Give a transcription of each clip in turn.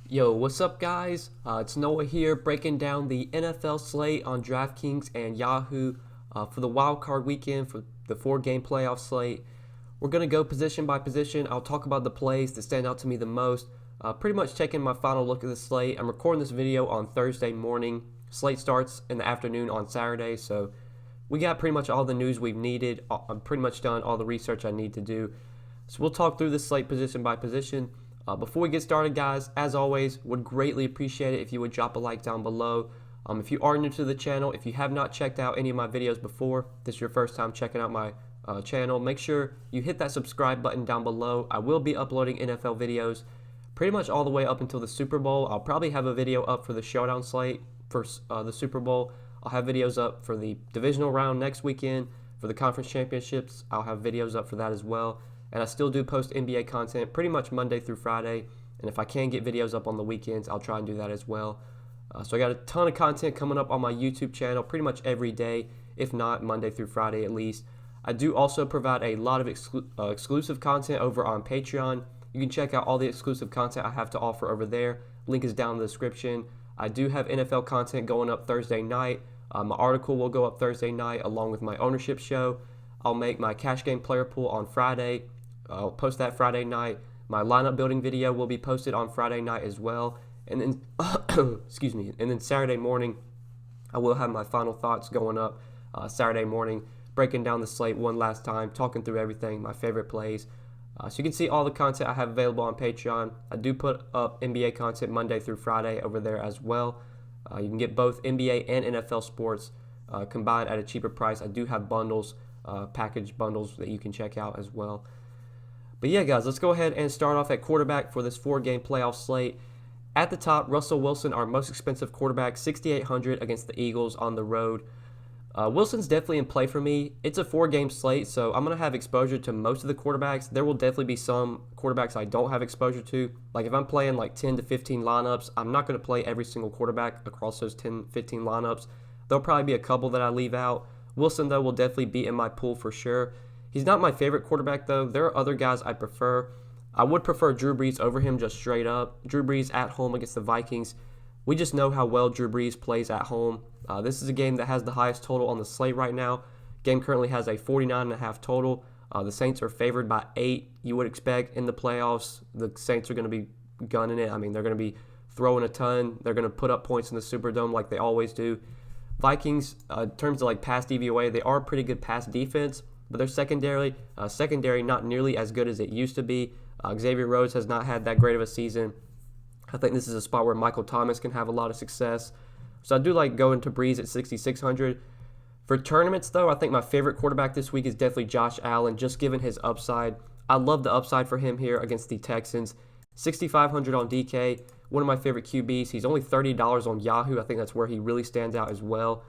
Yo, what's up, guys? It's Noah here, breaking down the NFL slate on Draftkings and Yahoo for the wild card weekend for the four-game playoff slate. We're gonna go position by position. I'll talk about the plays that stand out to me the most. Pretty much taking my final look at the slate. I'm recording this video on Thursday morning. Slate starts in the afternoon on Saturday, so we got pretty much all the news we've needed. I'm pretty much done all the research I need to do. So we'll talk through this slate position by position. Before we get started, guys, as always, would greatly appreciate it if you would drop a like down below. If you are new to the channel, if you have not checked out any of my videos before, this is your first time checking out my channel, make sure you hit that subscribe button down below. I will be uploading NFL videos pretty much all the way up until the Super Bowl. I'll probably have a video up for the showdown slate for the Super Bowl. I'll have videos up for the divisional round next weekend. For the conference championships, I'll have videos up for that as well. And I still do post NBA content pretty much Monday through Friday. And if I can get videos up on the weekends, I'll try and do that as well. So I got a ton of content coming up on my YouTube channel pretty much every day, if not Monday through Friday at least. I do also provide a lot of exclusive content over on Patreon. You can check out all the exclusive content I have to offer over there. Link is down in the description. I do have NFL content going up Thursday night. My article will go up Thursday night along with my ownership show. I'll make my cash game player pool on Friday. I'll post that Friday night. My lineup building video will be posted on Friday night as well. And then, excuse me, and then Saturday morning, I will have my final thoughts going up Saturday morning, breaking down the slate one last time, talking through everything, my favorite plays. So you can see all the content I have available on Patreon. I do put up NBA content Monday through Friday over there as well. You can get both NBA and NFL sports combined at a cheaper price. I do have bundles, package bundles that you can check out as well. But yeah, guys, let's go ahead and start off at quarterback for this four-game playoff slate. At the top, Russell Wilson, our most expensive quarterback, $6,800 against the Eagles on the road. Wilson's definitely in play for me. It's a four-game slate, so I'm going to have exposure to most of the quarterbacks. There will definitely be some quarterbacks I don't have exposure to. Like if I'm playing like 10 to 15 lineups, I'm not going to play every single quarterback across those 10, 15 lineups. There'll probably be a couple that I leave out. Wilson, though, will definitely be in my pool for sure. He's not my favorite quarterback, though. There are other guys I prefer. I would prefer Drew Brees over him just straight up. Drew Brees at home against the Vikings. We just know how well Drew Brees plays at home. This is a game that has the highest total on the slate right now. Game currently has a 49.5 total. The Saints are favored by 8. You would expect in the playoffs the Saints are going to be gunning it. I mean, they're going to be throwing a ton. They're going to put up points in the Superdome like they always do. Vikings, in terms of like pass DVOA, they are a pretty good pass defense. But their secondary not nearly as good as it used to be. Xavier Rhodes has not had that great of a season. I think this is a spot where Michael Thomas can have a lot of success. So I do like going to Breeze at 6,600. For tournaments, though, I think my favorite quarterback this week is definitely Josh Allen, just given his upside. I love the upside for him here against the Texans. 6,500 on DK, one of my favorite QBs. He's only $30 on Yahoo. I think that's where he really stands out as well.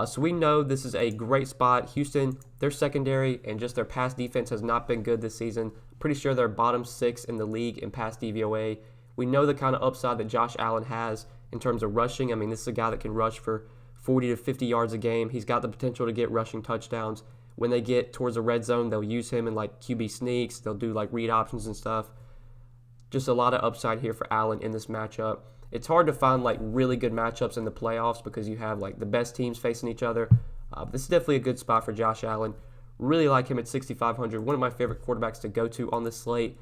So we know this is a great spot. Houston, their secondary and just their pass defense has not been good this season. Pretty sure they're bottom 6 in the league in pass DVOA. We know the kind of upside that Josh Allen has in terms of rushing. I mean, this is a guy that can rush for 40 to 50 yards a game. He's got the potential to get rushing touchdowns. When they get towards the red zone, they'll use him in like QB sneaks. They'll do like read options and stuff. Just a lot of upside here for Allen in this matchup. It's hard to find like really good matchups in the playoffs because you have like the best teams facing each other. This is definitely a good spot for Josh Allen. Really like him at 6,500. One of my favorite quarterbacks to go to on this slate.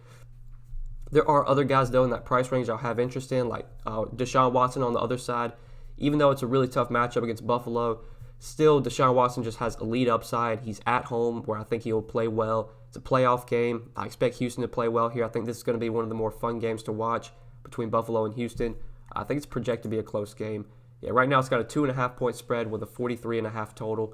There are other guys though in that price range I'll have interest in, like Deshaun Watson on the other side. Even though it's a really tough matchup against Buffalo, still Deshaun Watson just has elite upside. He's at home where I think he'll play well. It's a playoff game. I expect Houston to play well here. I think this is going to be one of the more fun games to watch between Buffalo and Houston. I think it's projected to be a close game. Yeah, right now it's got a 2.5 point spread with a 43.5 total.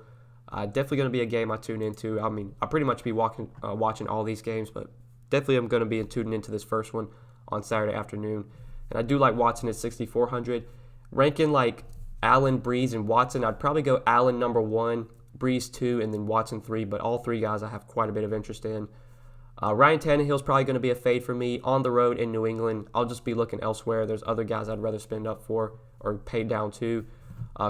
Definitely going to be a game I tune into. I mean, I'll pretty much be watching all these games, but definitely I'm going to be tuning into this first one on Saturday afternoon. And I do like Watson at 6,400. Ranking like Allen, Breeze, and Watson, I'd probably go Allen number 1, Breeze 2, and then Watson 3. But all three guys I have quite a bit of interest in. Ryan Tannehill's probably going to be a fade for me on the road in New England. I'll just be looking elsewhere. There's other guys I'd rather spend up for or pay down to.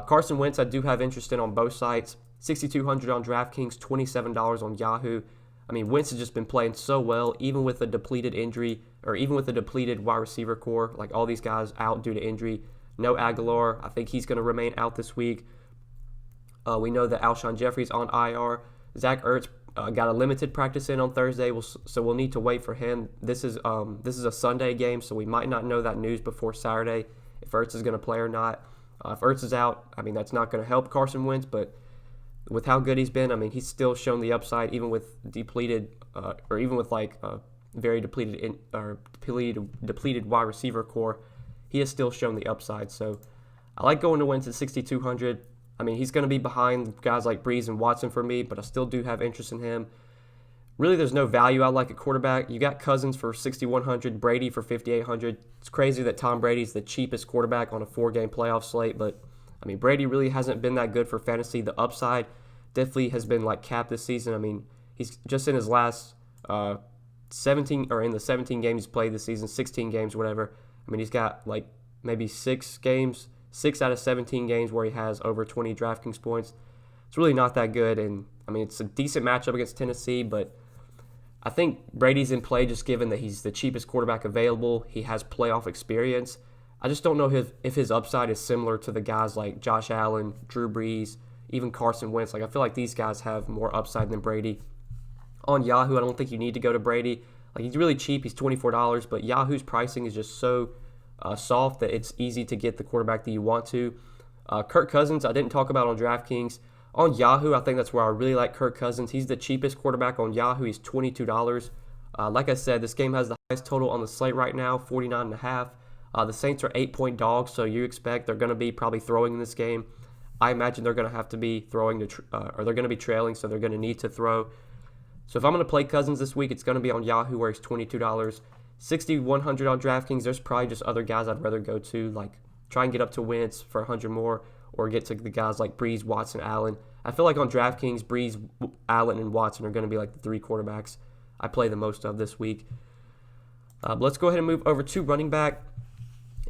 Carson Wentz, I do have interest in on both sites. 6,200 on Draftkings, $27 on Yahoo. I mean, Wentz has just been playing so well, even with a depleted injury or even with a depleted wide receiver core, like all these guys out due to injury. No Aguilar. I think he's going to remain out this week. We know that Alshon Jeffrey's on IR. Zach Ertz got a limited practice in on Thursday, so we'll need to wait for him. This is a Sunday game, so we might not know that news before Saturday if Ertz is going to play or not. If Ertz is out, I mean, that's not going to help Carson Wentz, but with how good he's been, I mean, he's still shown the upside, even with depleted, or even with very depleted wide receiver core. He has still shown the upside. So I like going to Wentz at 6,200. I mean, he's going to be behind guys like Breeze and Watson for me, but I still do have interest in him. Really, there's no value I like at quarterback. You got Cousins for 6,100, Brady for 5,800. It's crazy that Tom Brady's the cheapest quarterback on a 4-game playoff slate, but I mean, Brady really hasn't been that good for fantasy. The upside definitely has been capped this season. I mean, he's just in his last 17 or in the 17 games he's played this season, 16 games, whatever. I mean, he's got maybe 6 out of 17 games where he has over 20 Draftkings points. It's really not that good, and I mean, it's a decent matchup against Tennessee, but I think Brady's in play just given that he's the cheapest quarterback available. He has playoff experience. I just don't know if his upside is similar to the guys like Josh Allen, Drew Brees, even Carson Wentz. I feel like these guys have more upside than Brady. On Yahoo, I don't think you need to go to Brady. He's really cheap. He's $24, but Yahoo's pricing is just so soft that it's easy to get the quarterback that you want to. Kirk Cousins, I didn't talk about on DraftKings. On Yahoo, I think that's where I really like Kirk Cousins. He's the cheapest quarterback on Yahoo. He's $22. Like I said, this game has the highest total on the slate right now, 49.5. The Saints are 8-point dogs, so you expect they're going to be probably throwing in this game. I imagine they're going to have to be throwing, or they're going to be trailing, so they're going to need to throw. So if I'm going to play Cousins this week, it's going to be on Yahoo where he's $22. 6,100 on DraftKings. There's probably just other guys I'd rather go to, try and get up to Wentz for 100 more, or get to the guys like Breeze, Watson, Allen. I feel like on DraftKings, Breeze, Allen, and Watson are going to be the 3 quarterbacks I play the most of this week. Let's go ahead and move over to running back.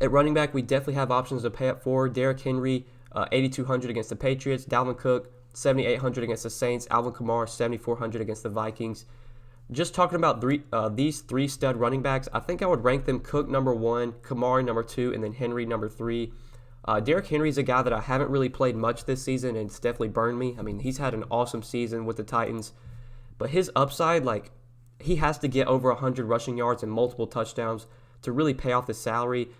At running back, we definitely have options to pay up for. Derrick Henry, 8,200 against the Patriots. Dalvin Cook, 7,800 against the Saints. Alvin Kamara, 7,400 against the Vikings. Just talking about these 3 stud running backs, I think I would rank them Cook number 1, Kamara number 2, and then Henry number 3. Derrick Henry's a guy that I haven't really played much this season, and it's definitely burned me. I mean, he's had an awesome season with the Titans, but his upside, he has to get over 100 rushing yards and multiple touchdowns to really pay off the salary.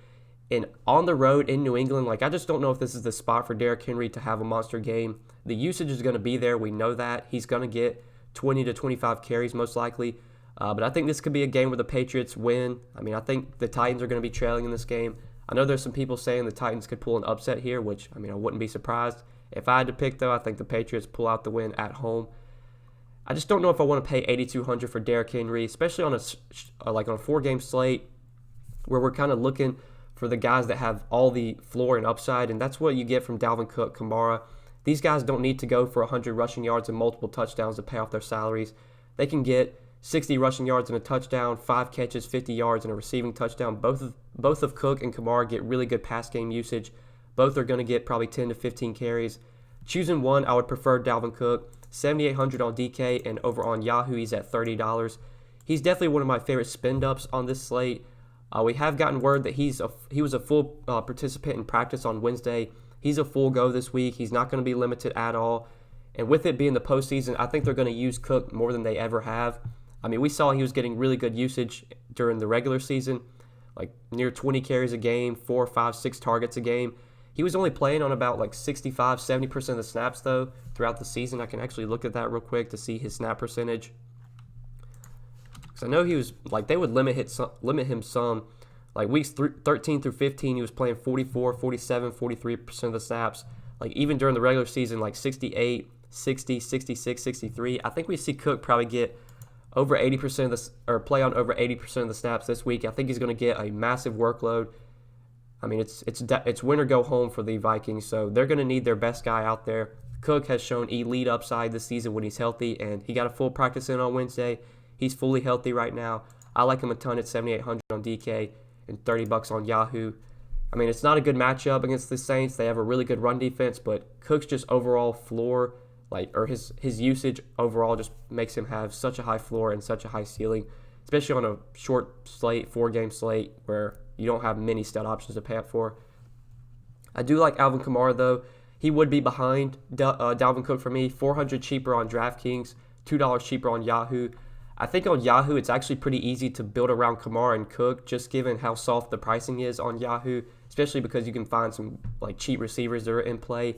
And on the road in New England, I just don't know if this is the spot for Derrick Henry to have a monster game. The usage is going to be there. We know that. He's going to get 20 to 25 carries most likely. But I think this could be a game where the Patriots win. I mean, I think the Titans are going to be trailing in this game. I know there's some people saying the Titans could pull an upset here, which, I mean, I wouldn't be surprised. If I had to pick, though, I think the Patriots pull out the win at home. I just don't know if I want to pay $8,200 for Derrick Henry, especially on a 4-game slate where we're kind of looking for the guys that have all the floor and upside, and that's what you get from Dalvin Cook, Kamara. These guys don't need to go for 100 rushing yards and multiple touchdowns to pay off their salaries. They can get 60 rushing yards and a touchdown, 5 catches, 50 yards, and a receiving touchdown. Both of Cook and Kamara get really good pass game usage. Both are going to get probably 10 to 15 carries. Choosing one, I would prefer Dalvin Cook. 7,800 on DK, and over on Yahoo, he's at $30. He's definitely one of my favorite spend-ups on this slate. We have gotten word that he was a full participant in practice on Wednesday. He's a full go this week. He's not going to be limited at all. And with it being the postseason, I think they're going to use Cook more than they ever have. I mean, we saw he was getting really good usage during the regular season, near 20 carries a game, 4, 5, 6 targets a game. He was only playing on about 65, 70% of the snaps, though, throughout the season. I can actually look at that real quick to see his snap percentage. Because I know he was, they would limit him some. Weeks 13 through 15, he was playing 44, 47, 43% of the snaps. Even during the regular season, 68, 60, 66, 63. I think we see Cook probably get over 80% of the, or play on over 80% of the snaps this week. I think he's going to get a massive workload. I mean, it's win or go home for the Vikings, so they're going to need their best guy out there. Cook has shown elite upside this season when he's healthy, and he got a full practice in on Wednesday. He's fully healthy right now. I like him a ton at 7,800 on DK and $30 on Yahoo. I mean, it's not a good matchup against the Saints. They have a really good run defense, but Cook's just overall floor, or his usage overall just makes him have such a high floor and such a high ceiling. especially on a short slate, 4-game slate, where you don't have many stud options to pay up for. I do like Alvin Kamara, though. He would be behind Dalvin Cook for me. $400 cheaper on Draftkings, $2 cheaper on Yahoo. I think on Yahoo, it's actually pretty easy to build around Kamara and Cook, just given how soft the pricing is on Yahoo, especially because you can find some like cheap receivers that are in play.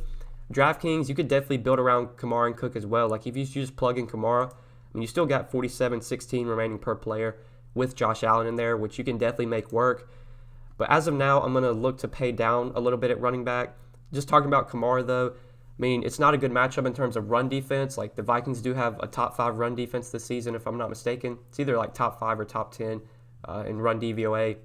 DraftKings, you could definitely build around Kamara and Cook as well. Like if you just plug in Kamara, you still got 47-16 remaining per player with Josh Allen in there, which you can definitely make work. But as of now, I'm going to look to pay down a little bit at running back. Just talking about Kamara, though, it's not a good matchup in terms of run defense. Like the Vikings do have a top 5 run defense this season, if I'm not mistaken. It's either like top 5 or top 10 in run DVOA.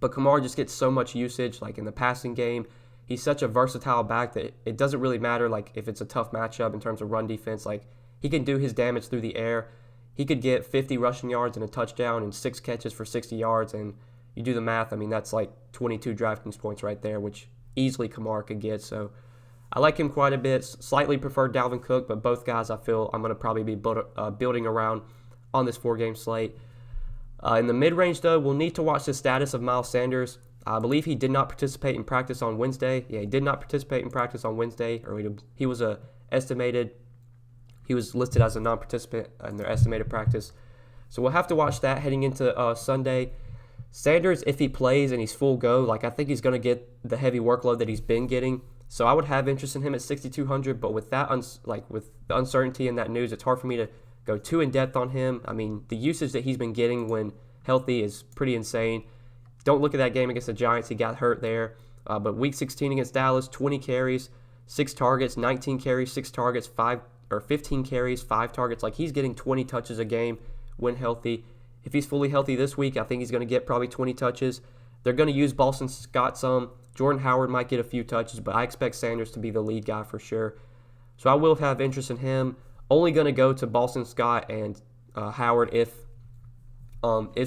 But Kamara just gets so much usage, like in the passing game. He's such a versatile back that it doesn't really matter like if it's a tough matchup in terms of run defense. Like he can do his damage through the air. He could get 50 rushing yards and a touchdown and 6 catches for 60 yards. And you do the math, that's like 22 DraftKings points right there, which easily Kamara could get. So I like him quite a bit. Slightly prefer Dalvin Cook, but both guys I feel I'm going to probably be building around on this 4-game slate. In the mid-range, though, we'll need to watch the status of Miles Sanders. I believe he did not participate in practice on Wednesday. Yeah, he did not participate in practice on Wednesday, or he was he was listed as a non-participant in their estimated practice. So we'll have to watch that heading into Sunday. Sanders, if he plays and he's full go, I think he's going to get the heavy workload that he's been getting. So I would have interest in him at 6,200, but with that, with the uncertainty in that news, it's hard for me to go too in depth on him. The usage that he's been getting when healthy is pretty insane. Don't look at that game against the Giants. He got hurt there. But week 16 against Dallas, 20 carries, 6 targets, 19 carries, 6 targets, 15 carries, 5 targets. He's getting 20 touches a game when healthy. If he's fully healthy this week, I think he's going to get probably 20 touches. They're going to use Boston Scott some. Jordan Howard might get a few touches, but I expect Sanders to be the lead guy for sure. So I will have interest in him. Only going to go to Boston Scott and Howard if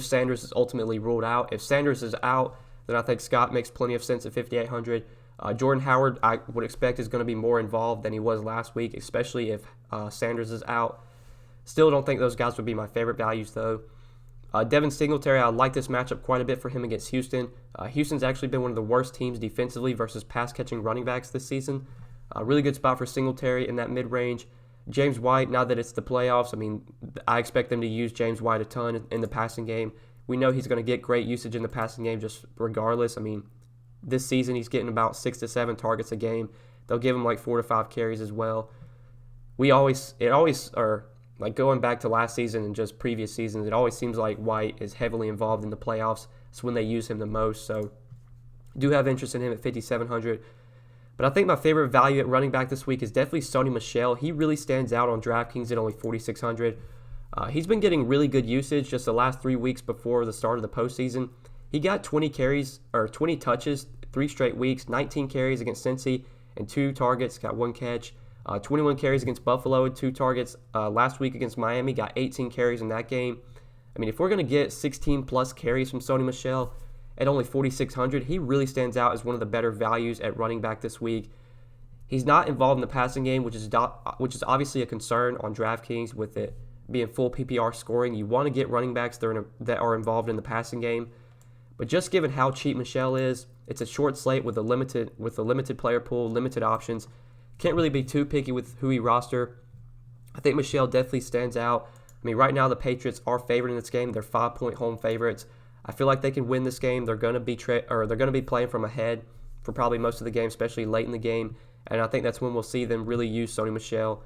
Sanders is ultimately ruled out. If Sanders is out, then I think Scott makes plenty of sense at 5,800. Jordan Howard, I would expect, is going to be more involved than he was last week, especially if Sanders is out. Still don't think those guys would be my favorite values, though. Devin Singletary, I like this matchup quite a bit for him against Houston. Houston's actually been one of the worst teams defensively versus pass-catching running backs this season. Really good spot for Singletary in that mid-range. James White, now that it's the playoffs, I expect them to use James White a ton in the passing game. We know he's going to get great usage in the passing game just regardless. This season he's getting about 6 to 7 targets a game. They'll give him 4 to 5 carries as well. Going back to last season and just previous seasons, it always seems like White is heavily involved in the playoffs. It's when they use him the most. So do have interest in him at 5,700. But I think my favorite value at running back this week is definitely Sony Michel. He really stands out on DraftKings at only 4,600. He's been getting really good usage just the last 3 weeks before the start of the postseason. He got 20 touches, 3 straight weeks, 19 carries against Cincy and 2 targets, got 1 catch. 21 carries against Buffalo and 2 targets. Last week against Miami, got 18 carries in that game. If we're going to get 16-plus carries from Sony Michel at only 4,600, he really stands out as one of the better values at running back this week. He's not involved in the passing game, which is obviously a concern on DraftKings with it being full PPR scoring. You want to get running backs that are involved in the passing game. But just given how cheap Michel is, it's a short slate with a limited player pool, limited options. Can't really be too picky with who he roster. I think Michel definitely stands out. Right now the Patriots are favored in this game. They're 5-point home favorites. I feel like they can win this game. They're going to be playing from ahead for probably most of the game, especially late in the game. And I think that's when we'll see them really use Sony Michel.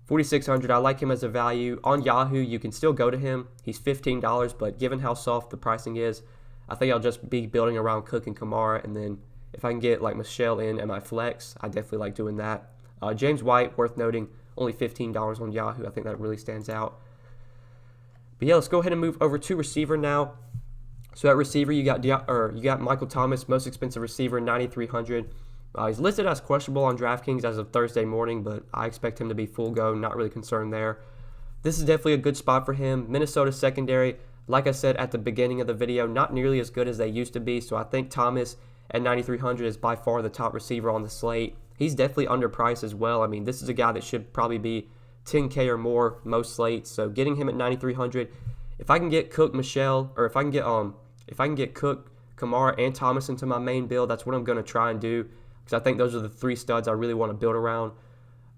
4,600, I like him as a value. On Yahoo, you can still go to him. He's $15, but given how soft the pricing is, I think I'll just be building around Cook and Kamara, and then if I can get Michel in at my flex, I definitely like doing that. James White, worth noting, only $15 on Yahoo. I think that really stands out. But yeah, let's go ahead and move over to receiver now. So at receiver, you got Michael Thomas, most expensive receiver, 9,300. He's listed as questionable on DraftKings as of Thursday morning, but I expect him to be full go. Not really concerned there. This is definitely a good spot for him. Minnesota secondary, like I said at the beginning of the video, not nearly as good as they used to be. So I think Thomas at 9,300 is by far the top receiver on the slate. He's definitely underpriced as well. This is a guy that should probably be 10K or more most slates. So getting him at 9,300 If I can get Cook, Michelle, or if I can get Cook, Kamara, and Thomas into my main build, that's what I'm going to try and do because I think those are the three studs I really want to build around.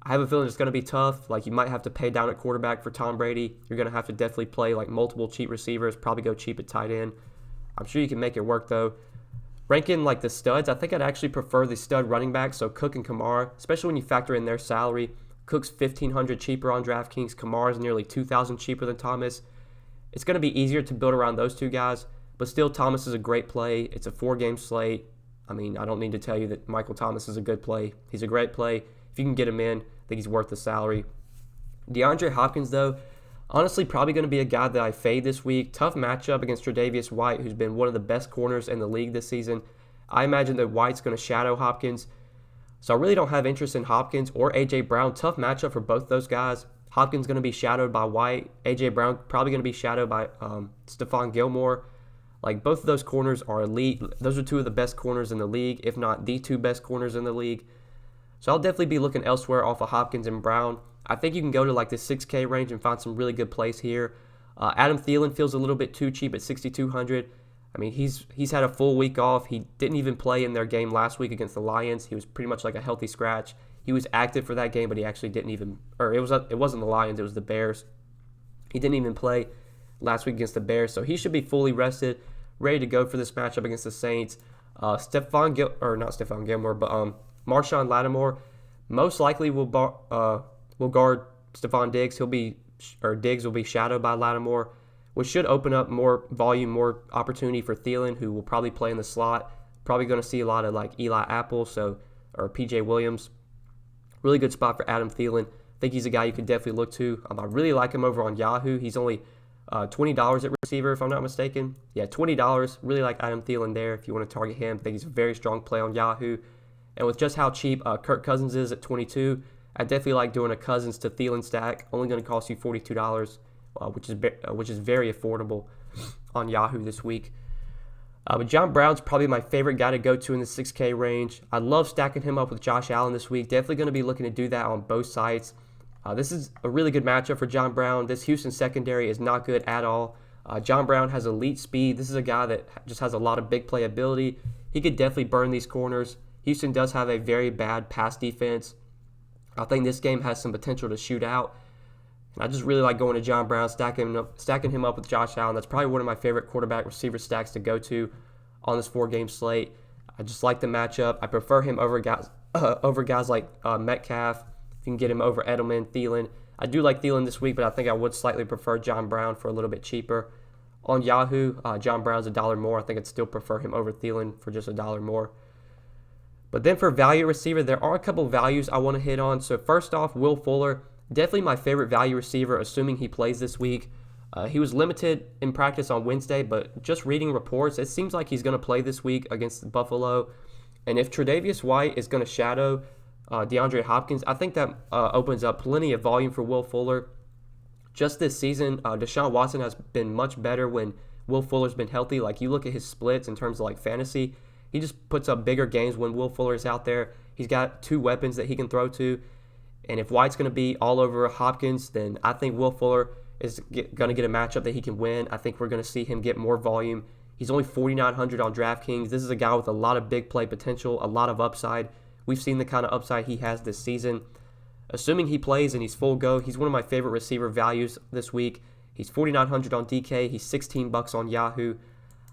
I have a feeling it's going to be tough. Like, you might have to pay down at quarterback for Tom Brady. You're going to have to definitely play like multiple cheap receivers, probably go cheap at tight end. I'm sure you can make it work though. Ranking like the studs, I think I'd actually prefer the stud running backs, so Cook and Kamara, especially when you factor in their salary. Cook's $1,500 cheaper on DraftKings. Kamara's nearly $2,000 cheaper than Thomas. It's going to be easier to build around those two guys, but still Thomas is a great play. It's a 4-game slate. I mean, I don't need to tell you that Michael Thomas is a good play. He's a great play. If you can get him in, I think he's worth the salary. DeAndre Hopkins, though, honestly probably going to be a guy that I fade this week. Tough matchup against Tre'Davious White, who's been one of the best corners in the league this season. I imagine that White's going to shadow Hopkins. So I really don't have interest in Hopkins or A.J. Brown. Tough matchup for both those guys. Hopkins going to be shadowed by White. A.J. Brown probably going to be shadowed by Stephon Gilmore. Like, both of those corners are elite. Those are two of the best corners in the league, if not the two best corners in the league. So I'll definitely be looking elsewhere off of Hopkins and Brown. I think you can go to like the 6K range and find some really good plays here. Adam Thielen feels a little bit too cheap at $6,200. I mean, he's had a full week off. He didn't even play in their game last week against the Lions. He was pretty much like a healthy scratch. He was active for that game, but he actually didn't even, or it wasn't the Lions, it was the Bears. He didn't even play last week against the Bears, so he should be fully rested, ready to go for this matchup against the Saints. Marshawn Lattimore most likely will guard Stephon Diggs. Diggs will be shadowed by Lattimore, which should open up more volume, more opportunity for Thielen, who will probably play in the slot. Probably going to see a lot of like Eli Apple, or PJ Williams. Really good spot for Adam Thielen. I think he's a guy you could definitely look to. I really like him over on Yahoo. He's only $20 at receiver, if I'm not mistaken. Yeah, $20. Really like Adam Thielen there if you want to target him. I think he's a very strong play on Yahoo. And with just how cheap Kirk Cousins is at $22, I definitely like doing a Cousins to Thielen stack. Only going to cost you $42, which is very affordable on Yahoo this week. But John Brown's probably my favorite guy to go to in the 6K range. I love stacking him up with Josh Allen this week. Definitely going to be looking to do that on both sides. This is a really good matchup for John Brown. This Houston secondary is not good at all. John Brown has elite speed. This is a guy that just has a lot of big play ability. He could definitely burn these corners. Houston does have a very bad pass defense. I think this game has some potential to shoot out. And I just really like going to John Brown, stacking him up with Josh Allen. That's probably one of my favorite quarterback receiver stacks to go to on this 4-game slate. I just like the matchup. I prefer him over guys like Metcalf. If you can get him over Edelman, Thielen. I do like Thielen this week, but I think I would slightly prefer John Brown for a little bit cheaper. On Yahoo, John Brown's $1 more. I think I'd still prefer him over Thielen for just $1 more. But then for value receiver, there are a couple values I want to hit on. So first off, Will Fuller. Definitely my favorite value receiver, assuming he plays this week. He was limited in practice on Wednesday, but just reading reports, it seems like he's going to play this week against Buffalo. And if Tre'Davious White is going to shadow DeAndre Hopkins, I think that opens up plenty of volume for Will Fuller. Just this season, Deshaun Watson has been much better when Will Fuller's been healthy. Like, you look at his splits in terms of like fantasy, he just puts up bigger games when Will Fuller is out there. He's got two weapons that he can throw to. And if White's going to be all over Hopkins, then I think Will Fuller is going to get a matchup that he can win. I think we're going to see him get more volume. He's only $4,900 on DraftKings. This is a guy with a lot of big play potential, a lot of upside. We've seen the kind of upside he has this season. Assuming he plays and he's full go, he's one of my favorite receiver values this week. He's $4,900 on DK. He's $16 on Yahoo.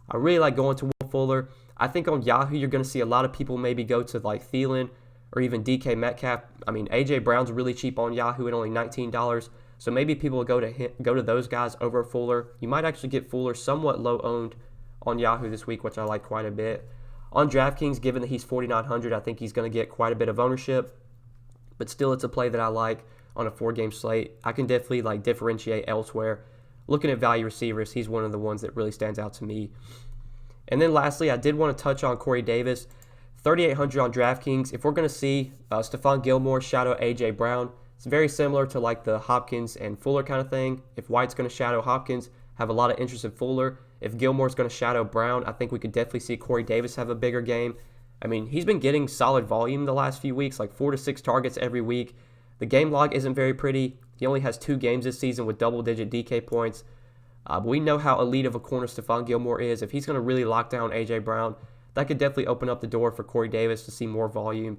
I really like going to Will Fuller. I think on Yahoo you're going to see a lot of people maybe go to like Thielen or even DK Metcalf. I mean, A.J. Brown's really cheap on Yahoo at only $19. So maybe people will go to those guys over Fuller. You might actually get Fuller somewhat low owned on Yahoo this week, which I like quite a bit. On DraftKings, given that he's $4,900, I think he's going to get quite a bit of ownership. But still, it's a play that I like on a 4-game slate. I can definitely like differentiate elsewhere. Looking at value receivers, he's one of the ones that really stands out to me. And then lastly, I did want to touch on Corey Davis. $3,800 on DraftKings. If we're going to see Stephon Gilmore shadow A.J. Brown, it's very similar to like the Hopkins and Fuller kind of thing. If White's going to shadow Hopkins, have a lot of interest in Fuller. If Gilmore's going to shadow Brown, I think we could definitely see Corey Davis have a bigger game. I mean, he's been getting solid volume the last few weeks, like 4 to 6 targets every week. The game log isn't very pretty. He only has 2 games this season with double-digit DK points. But we know how elite of a corner Stephon Gilmore is. If he's going to really lock down A.J. Brown, that could definitely open up the door for Corey Davis to see more volume.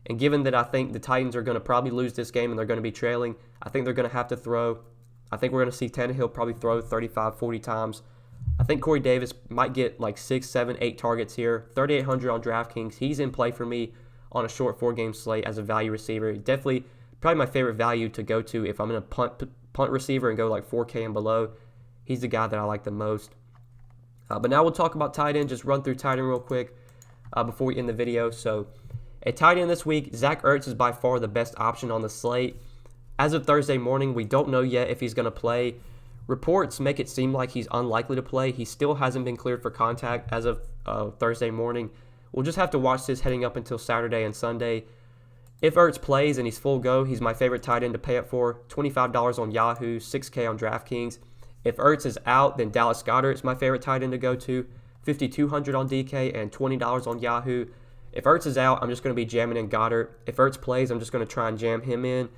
And given that I think the Titans are going to probably lose this game and they're going to be trailing, I think they're going to have to throw. I think we're going to see Tannehill probably throw 35, 40 times. I think Corey Davis might get like 6, 7, 8 targets here. 3,800 on DraftKings. He's in play for me on a short 4-game slate as a value receiver. Definitely probably my favorite value to go to if I'm in a punt receiver and go like 4K and below. He's the guy that I like the most. But now we'll talk about tight end. Just run through tight end real quick before we end the video. So at tight end this week, Zach Ertz is by far the best option on the slate. As of Thursday morning, we don't know yet if he's going to play. Reports make it seem like he's unlikely to play. He still hasn't been cleared for contact as of Thursday morning. We'll just have to watch this heading up until Saturday and Sunday. If Ertz plays and he's full go, he's my favorite tight end to pay up for. $25 on Yahoo, $6K on DraftKings. If Ertz is out, then Dallas Goedert is my favorite tight end to go to. $5,200 on DK and $20 on Yahoo. If Ertz is out, I'm just going to be jamming in Goddard. If Ertz plays, I'm just going to try and jam him in.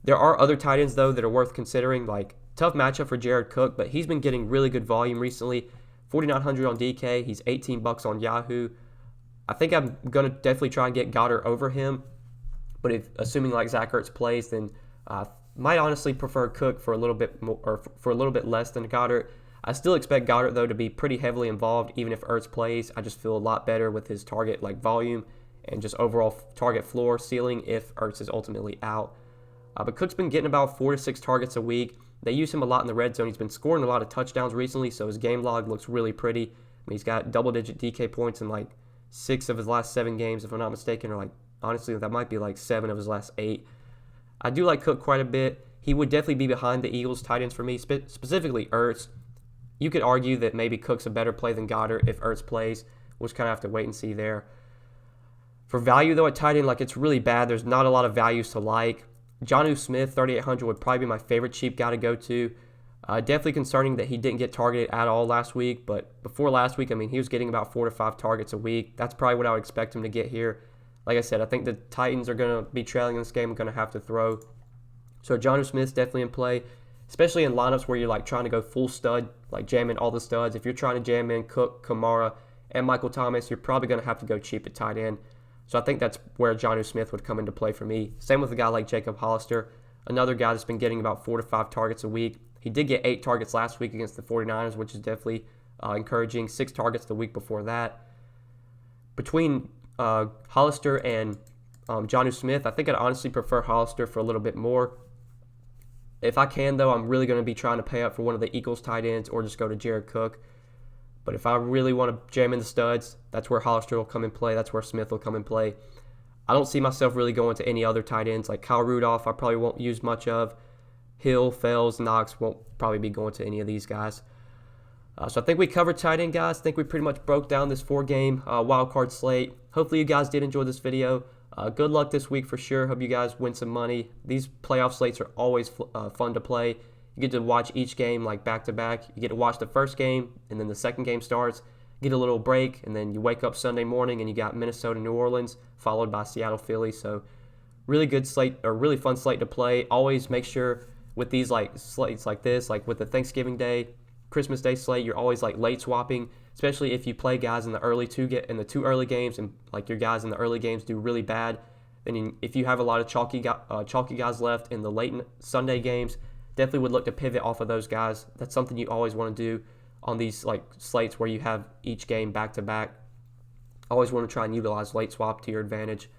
There are other tight ends, though, that are worth considering, like tough matchup for Jared Cook, but he's been getting really good volume recently. $4,900 on DK. He's $18 on Yahoo. I think I'm going to definitely try and get Goddard over him. But if assuming like Zach Ertz plays, then might honestly prefer Cook for a little bit more, or for a little bit less than Goddard. I still expect Goddard, though, to be pretty heavily involved, even if Ertz plays. I just feel a lot better with his target like volume and just overall target floor ceiling if Ertz is ultimately out. But Cook's been getting about 4 to 6 targets a week. They use him a lot in the red zone. He's been scoring a lot of touchdowns recently, so his game log looks really pretty. I mean, he's got double-digit DK points in like 6 of his last 7 games, if I'm not mistaken, or like honestly, that might be like 7 of his last 8. I do like Cook quite a bit. He would definitely be behind the Eagles' tight ends for me, specifically Ertz. You could argue that maybe Cook's a better play than Goddard if Ertz plays. We'll just kind of have to wait and see there. For value, though, at tight end, like it's really bad. There's not a lot of values to like. Jonnu Smith, 3,800, would probably be my favorite cheap guy to go to. Definitely concerning that he didn't get targeted at all last week. But before last week, I mean, he was getting about 4 to 5 targets a week. That's probably what I would expect him to get here. Like I said, I think the Titans are going to be trailing in this game and going to have to throw. So Jonnu Smith's definitely in play, especially in lineups where you're like trying to go full stud, like jam in all the studs. If you're trying to jam in Cook, Kamara, and Michael Thomas, you're probably going to have to go cheap at tight end. So I think that's where Jonnu Smith would come into play for me. Same with a guy like Jacob Hollister, another guy that's been getting about 4 to 5 targets a week. He did get 8 targets last week against the 49ers, which is definitely encouraging. 6 targets the week before that. Between Hollister and Jonnu Smith, I think I'd honestly prefer Hollister for a little bit more. If I can, though, I'm really going to be trying to pay up for one of the Eagles tight ends or just go to Jared Cook. But if I really want to jam in the studs, that's where Hollister will come in play. That's where Smith will come in play. I don't see myself really going to any other tight ends. Like Kyle Rudolph, I probably won't use much of. Hill, Fells, Knox won't probably be going to any of these guys. So I think we covered tight end, guys. I think we pretty much broke down this 4-game wildcard slate. Hopefully you guys did enjoy this video. Good luck this week for sure. Hope you guys win some money. These playoff slates are always fun to play. You get to watch each game like back-to-back. You get to watch the first game, and then the second game starts. Get a little break, and then you wake up Sunday morning, and you got Minnesota, New Orleans, followed by Seattle, Philly. So really good slate, or really fun slate to play. Always make sure with these like slates like this, like with the Thanksgiving Day, Christmas Day slate, you're always like late swapping, especially if you play guys in the two early games, and like your guys in the early games do really bad. Then if you have a lot of chalky guys left in the late Sunday games, definitely would look to pivot off of those guys. That's something you always want to do on these like slates where you have each game back to back. Always want to try and utilize late swap to your advantage.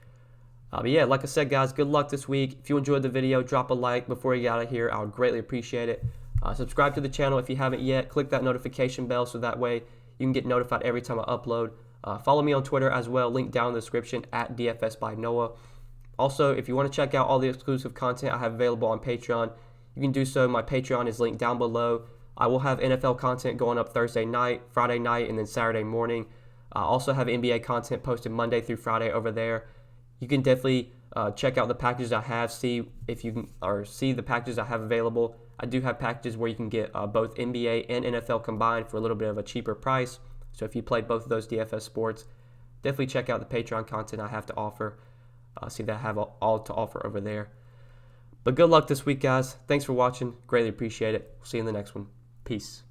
But yeah, like I said, guys, good luck this week. If you enjoyed the video, drop a like before you get out of here. I would greatly appreciate it. Subscribe to the channel if you haven't yet. Click that notification bell so that way you can get notified every time I upload. Follow me on Twitter as well. Link down in the description at DFS by Noah. Also, if you want to check out all the exclusive content I have available on Patreon, you can do so. My Patreon is linked down below. I will have NFL content going up Thursday night, Friday night, and then Saturday morning. I also have NBA content posted Monday through Friday over there. You can definitely check out the packages I have, see the packages I have available. I do have packages where you can get both NBA and NFL combined for a little bit of a cheaper price. So if you play both of those DFS sports, definitely check out the Patreon content I have to offer. See that I have all to offer over there. But good luck this week, guys. Thanks for watching. Greatly appreciate it. We'll see you in the next one. Peace.